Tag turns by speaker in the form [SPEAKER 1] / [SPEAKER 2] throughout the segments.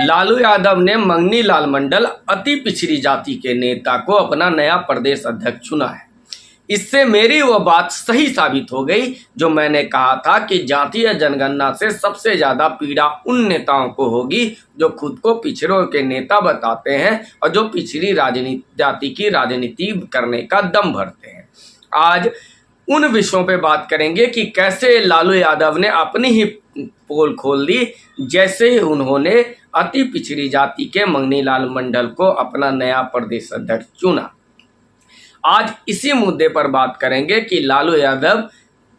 [SPEAKER 1] लालू यादव ने मंगनी लाल मंडल अति पिछड़ी जाति के नेता को अपना नया प्रदेश अध्यक्ष चुना है। इससे मेरी वो बात सही साबित हो गई जो मैंने कहा था कि जातीय जनगणना से सबसे ज्यादा पीड़ा उन नेताओं को होगी जो खुद को पिछड़ों के नेता बताते हैं और जो पिछड़ी जाति की राजनीति करने का दम भरते हैं। आज उन विषयों पे बात करेंगे कि कैसे लालू यादव ने अपनी ही पोल खोल दी जैसे ही उन्होंने अति पिछड़ी जाति के मंगनी लाल मंडल को अपना नया प्रदेश अध्यक्ष चुना। आज इसी मुद्दे पर बात करेंगे कि लालू यादव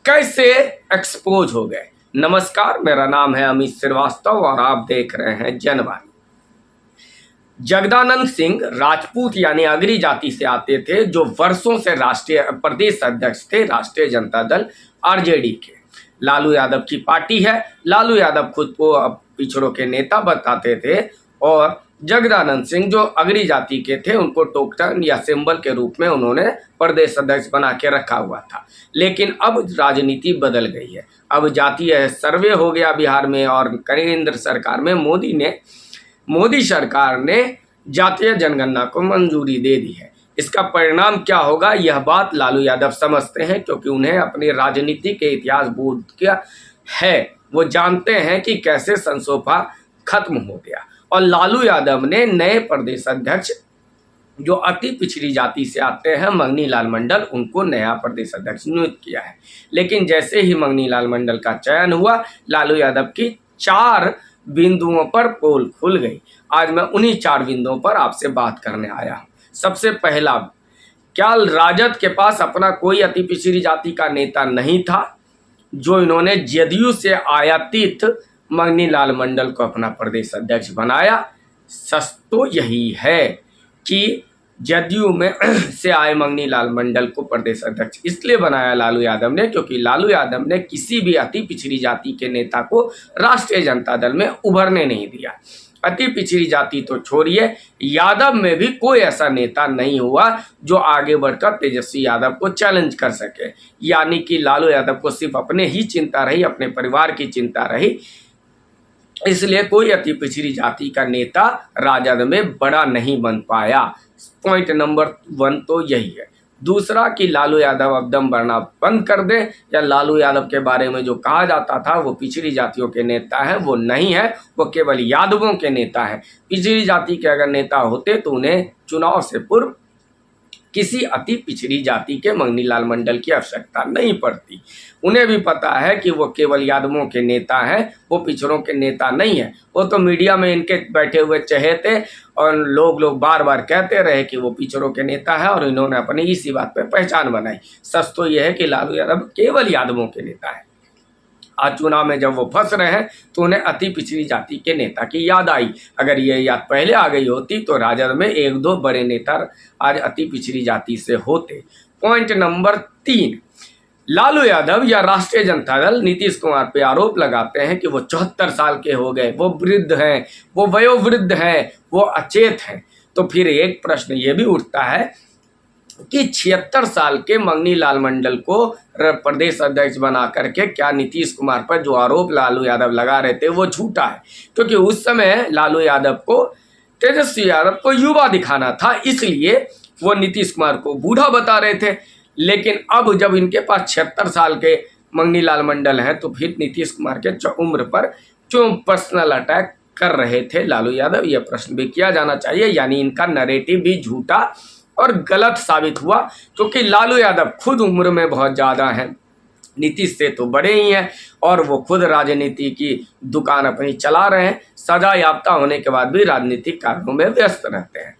[SPEAKER 1] कैसे एक्सपोज हो गए। नमस्कार, मेरा नाम है अमित श्रीवास्तव और आप देख रहे हैं जनवाणी। जगदानंद सिंह राजपूत यानी अगरी जाति से आते थे, जो वर्षों से राष्ट्रीय प्रदेश अध्यक्ष थे राष्ट्रीय जनता दल आरजेडी के। लालू यादव की पार्टी है। लालू यादव खुद को पिछड़ों के नेता बताते थे और जगदानंद सिंह जो अगरी जाति के थे उनको टोकन या सिंबल के रूप में उन्होंने प्रदेश अध्यक्ष बना के रखा हुआ था। लेकिन अब राजनीति बदल गई है। अब जातीय सर्वे हो गया बिहार में और केंद्र सरकार में मोदी सरकार ने जातीय जनगणना को मंजूरी दे दी है। इसका परिणाम क्या होगा यह बात लालू यादव समझते हैं, क्योंकि उन्हें अपने राजनीति के इतिहास बोध क्या है। वो जानते हैं कि कैसे संसोफा खत्म हो गया और लालू यादव ने नए प्रदेश अध्यक्ष जो अति पिछड़ी जाति से आते हैं मंगनी लाल मंडल, उनको नया प्रदेश अध्यक्ष नियुक्त किया है। लेकिन जैसे ही मंगनी लाल मंडल का चयन हुआ, लालू यादव की 4 बिंदुओं पर पोल खुल गई। आज मैं उन्हीं 4 बिंदुओं पर आपसे बात करने आया हूं। सबसे पहला, क्या राजद के पास अपना कोई अति पिछड़ी जाति का नेता नहीं था जो इन्होंने जदयू से आयातित मंगनी लाल मंडल को अपना प्रदेश अध्यक्ष बनाया? सच तो यही है कि जदयू में से आए मंगनी लाल मंडल को प्रदेश अध्यक्ष इसलिए बनाया लालू यादव ने क्योंकि लालू यादव ने किसी भी अति पिछड़ी जाति के नेता को राष्ट्रीय जनता दल में उभरने नहीं दिया। अति पिछड़ी जाति तो छोड़िए, यादव में भी कोई ऐसा नेता नहीं हुआ जो आगे बढ़कर तेजस्वी यादव को चैलेंज कर सके। यानी कि लालू यादव को सिर्फ अपने ही चिंता रही, अपने परिवार की चिंता रही, इसलिए कोई अति पिछड़ी जाति का नेता राजद में बड़ा नहीं बन पाया। पॉइंट नंबर 1 तो यही है। दूसरा कि लालू यादव अब दम भरना बंद कर दे, या लालू यादव के बारे में जो कहा जाता था वो पिछड़ी जातियों के नेता हैं, वो नहीं है, वो केवल यादवों के नेता हैं। पिछड़ी जाति के अगर नेता होते तो उन्हें चुनाव से पूर्व किसी अति पिछड़ी जाति के मंगनी लाल मंडल की आवश्यकता नहीं पड़ती। उन्हें भी पता है कि वो केवल यादवों के नेता हैं, वो पिछड़ों के नेता नहीं है। वो तो मीडिया में इनके बैठे हुए चहेते और लोग बार बार कहते रहे कि वो पिछड़ों के नेता है और इन्होंने अपनी इसी बात पे पहचान बनाई। सच तो यह है कि लालू यादव केवल यादवों के नेता है। आज चुनाव में जब वो फंस रहे हैं तो उन्हें अति पिछड़ी जाति के नेता की याद आई। अगर ये याद पहले आ गई होती तो राजद में 1-2 बड़े नेता आज अति पिछड़ी जाति से होते। पॉइंट नंबर 3, लालू यादव या राष्ट्रीय जनता दल नीतीश कुमार पे आरोप लगाते हैं कि वो 74 साल के हो गए, वो वृद्ध हैं, वो वयोवृद्ध हैं, वो अचेत हैं। तो फिर एक प्रश्न ये भी उठता है कि 76 साल के मंगनी लाल मंडल को प्रदेश अध्यक्ष बना करके क्या नीतीश कुमार पर जो आरोप लालू यादव लगा रहे थे वो झूठा है? क्योंकि उस समय लालू यादव को, तेजस्वी यादव को युवा दिखाना था, इसलिए वो नीतीश कुमार को बूढ़ा बता रहे थे। लेकिन अब जब इनके पास 76 साल के मंगनी लाल मंडल हैं तो फिर नीतीश कुमार के उम्र पर क्यों पर्सनल अटैक कर रहे थे लालू यादव? यह प्रश्न भी किया जाना चाहिए। यानी इनका नैरेटिव भी झूठा और गलत साबित हुआ, क्योंकि लालू यादव खुद उम्र में बहुत ज़्यादा हैं, नीतीश से तो बड़े ही हैं और वो खुद राजनीति की दुकान अपनी चला रहे हैं। सजा याफ्ता होने के बाद भी राजनीतिक कार्यों में व्यस्त रहते हैं।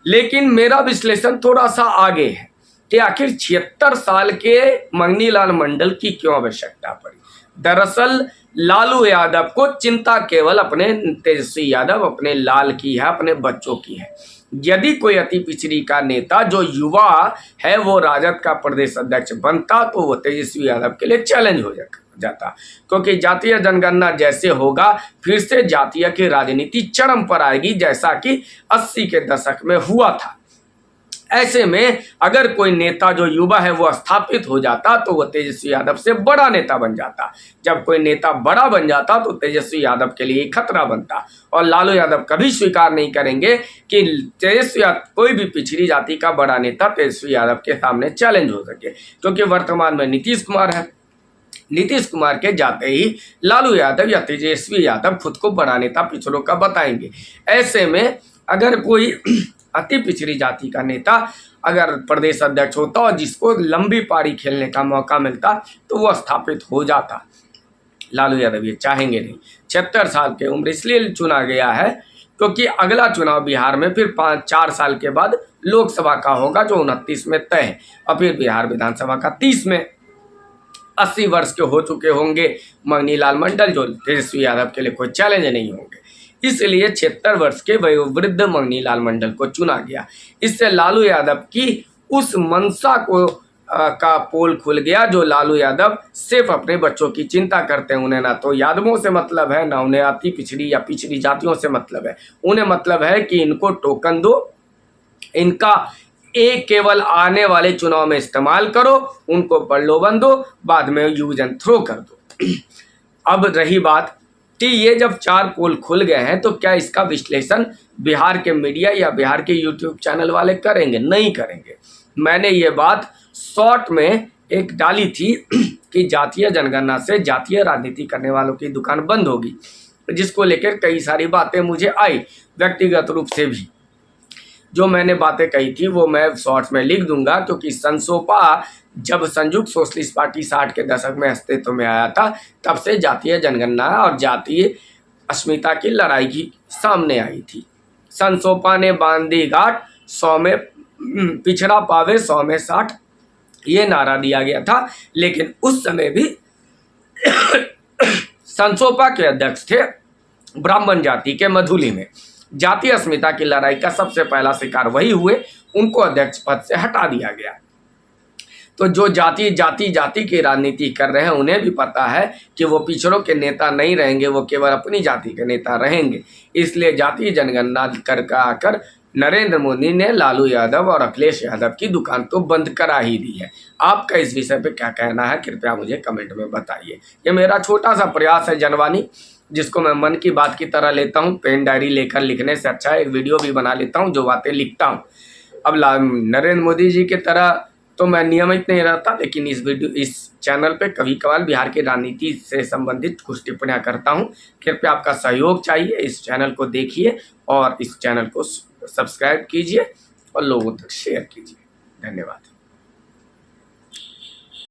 [SPEAKER 1] लेकिन मेरा विश्लेषण थोड़ा सा आगे है कि आखिर 76 साल के मंगनी लाल मंडल की क्यों आवश्यकता पड़ी। दरअसल लालू यादव को चिंता केवल अपने तेजस्वी यादव, अपने लाल की है, अपने बच्चों की है। यदि कोई अति पिछड़ी का नेता जो युवा है वो राजद का प्रदेश अध्यक्ष बनता तो वो तेजस्वी यादव के लिए चैलेंज हो जाता, क्योंकि जातीय जनगणना जैसे होगा फिर से जातीय की राजनीति चरम पर आएगी, जैसा कि 80 के दशक में हुआ था। ऐसे में अगर कोई नेता जो युवा है वो स्थापित हो जाता तो वो तेजस्वी यादव से बड़ा नेता बन जाता। जब कोई नेता बड़ा बन जाता तो तेजस्वी यादव के लिए खतरा बनता, और लालू यादव कभी स्वीकार नहीं करेंगे कि तेजस्वी यादव कोई भी पिछड़ी जाति का बड़ा नेता तेजस्वी यादव के सामने चैलेंज हो सके, क्योंकि वर्तमान में नीतीश कुमार है। नीतीश कुमार के जाते ही लालू यादव या तेजस्वी यादव खुद को बड़ा नेता पिछड़ों का बताएंगे। ऐसे में अगर कोई अति पिछड़ी जाति का नेता अगर प्रदेश अध्यक्ष होता और जिसको लंबी पारी खेलने का मौका मिलता तो वो स्थापित हो जाता। लालू यादव ये चाहेंगे नहीं। 76 साल की उम्र इसलिए चुना गया है क्योंकि अगला चुनाव बिहार में फिर 4 साल के बाद लोकसभा का होगा जो 29 में तय है, और फिर बिहार विधानसभा का 30 में। 80 वर्ष के हो चुके होंगे मंगनी लाल मंडल, जो तेजस्वी यादव के लिए कोई चैलेंज नहीं होंगे। इसलिए 76 वर्ष के वयोवृद्ध मंगनी लाल मंडल को चुना गया। इससे लालू यादव की उस मंशा को का पोल खुल गया जो लालू यादव सिर्फ अपने बच्चों की चिंता करते हैं। उन्हें ना तो यादवों से मतलब है, ना उन्हें अति पिछड़ी या पिछड़ी जातियों से मतलब है। उन्हें मतलब है कि इनको टोकन दो, इनका एक केवल आने वाले चुनाव में इस्तेमाल करो, उनको प्रलोभन दो, बाद में यूज एंड थ्रो कर दो। अब रही बात कि ये जब 4 पोल खुल गए हैं तो क्या इसका विश्लेषण बिहार के मीडिया या बिहार के यूट्यूब चैनल वाले करेंगे? नहीं करेंगे। मैंने ये बात शॉर्ट में एक डाली थी कि जातीय जनगणना से जातीय राजनीति करने वालों की दुकान बंद होगी, जिसको लेकर कई सारी बातें मुझे आई व्यक्तिगत रूप से भी। जो मैंने बातें कही थी वो मैं शॉर्ट्स में लिख दूंगा, क्योंकि संसोपा जब संयुक्त सोशलिस्ट पार्टी 60 के दशक में अस्तित्व में आया था तब से जातीय जनगणना और जातीय अस्मिता की लड़ाई की सामने आई थी। संसोपा ने बांधी घाट 100 में पिछड़ा पावे 100 में 60 ये नारा दिया गया था, लेकिन उस समय भी संसोपा के अध्यक्ष थे ब्राह्मण जाति के मधुली में। जातीय अस्मिता की लड़ाई का सबसे पहला शिकार वही हुए, उनको अध्यक्ष पद से हटा दिया गया। तो जो जाति की राजनीति कर रहे हैं उन्हें भी पता है कि वो पिछड़ों के नेता नहीं रहेंगे, वो केवल अपनी जाति के नेता रहेंगे। इसलिए जातीय जनगणना कर आकर नरेंद्र मोदी ने लालू यादव और अखिलेश यादव की दुकान तो बंद करा ही दी है। आपका इस विषय पे क्या कहना है कृपया मुझे कमेंट में बताइए। ये मेरा छोटा सा प्रयास है जनवाणी, जिसको मैं मन की बात की तरह लेता हूँ। पेन डायरी लेकर लिखने से अच्छा एक वीडियो भी बना लेता हूँ जो बातें लिखता हूँ। अब नरेंद्र मोदी जी की तरह तो मैं नियमित नहीं रहता, लेकिन इस चैनल पे कभी कभार बिहार की राजनीति से संबंधित कुछ टिप्पणियां करता हूं। कृपया आपका सहयोग चाहिए। इस चैनल को देखिए और इस चैनल को सब्सक्राइब कीजिए और लोगों तक शेयर कीजिए। धन्यवाद।